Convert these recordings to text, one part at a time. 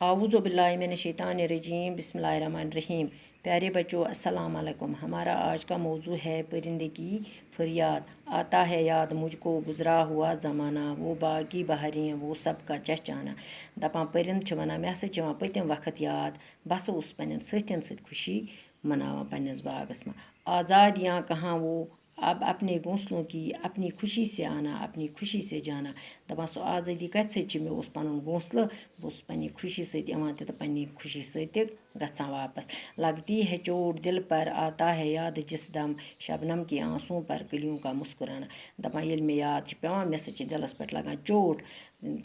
आऊज़ु बिल्लाहि मिनश शैतानिर रजीम बिस्मिल्लाहिर्रहमानिर्रहीम। प्यारे बच्चों अस्सलाम वालेकुम। हमारा आज का मौजू है परिंदे की फरियाद। आता है याद मुझको गुजरा हुआ ज़माना, वो बागी बहरियाँ वो सब का चहचाना। दपान परिंद वनान मे हसा यिवान पतिम वक्त याद, बह हसा ओसुस पन्नन साथियन सत खुशी मनावान पन्नस बागस में। आज़ाद यहाँ कहाँ वो अब अपने घोंसलों की अपनी खुशी से आना, अपनी खुशी से जाना। दपान सो आज़ादी कत सत मे ओस पनुन घोंसलह, बह पन्नी खुशी सत यवान तो पन्नी खुशी सत गच्छान वापस। लगती है चोट दिल पर आता है याद जिस दम, शबनम की आंसुओं पर कलियों का मुस्कुराना। दपान ये मे याद पेवान मे सा दिलस पे लगान चोट,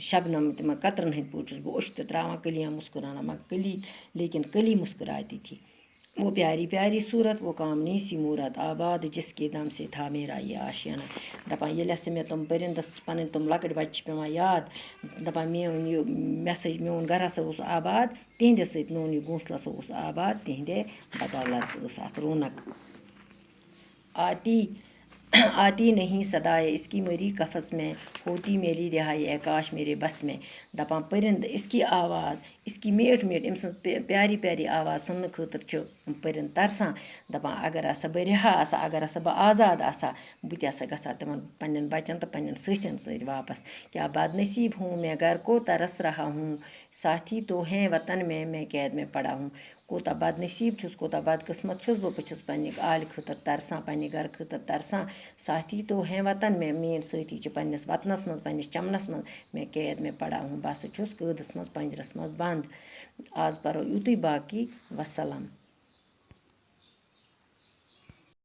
शबनम तम कतरन हंद पे बह उश त्रावान कलियाँ मुस्कुराना, मगर कली लेकिन कली मुस्कुराती थी। वो प्यारी प्यारी सूरत वो कामनी सी मूरत, आबाद जिसके दम से था मेरा ये आशियाना। दपान ये हसा मे तुम परिंदस पन तुम लकट बच्चे पेवान याद, दपान मे हसा मोन गर हसा उस आबाद तिहंदे सत, मोन ये घोंसला हसा उस आबाद तिहंदे बदौलत अत रौनक। आती आती नहीं सदाए इसकी मरी कफस में, होती मेरी रिहाई ए काश मेरे बस में। दपान परिंद इसकी आवाज़ इसकी मीठ मीठ अम सज प्यारी प्यारी आवाज़ सुनने खतर परिंद तरसान। दपान अगर हसा बह रिहा आसा, अगर हसा बह आज़ाद आसा, बह हसा गसा तिमन पन्न बचन तो पन्न साथियन सत वापस। क्या बदनसीब हूँ मैं घर को तरस रहा हूँ, साथी तो हैं वतन में मैं कैद में पड़ा हूँ। कोता बदनसीब छुस, कोता बदकिस्मत छुस बह छुस पन्ने आल खतर तरसान, पन्ने घर खतर तरसान। साथी तो हैं वतन में मेन साथी पन्नस वतनस मज पन्नस चमनस मज, मैं कैद में पड़ा हूँ, बह छुस कैदस मज पंजरस मज बंद। आज परो युतुई बाकी वसलम।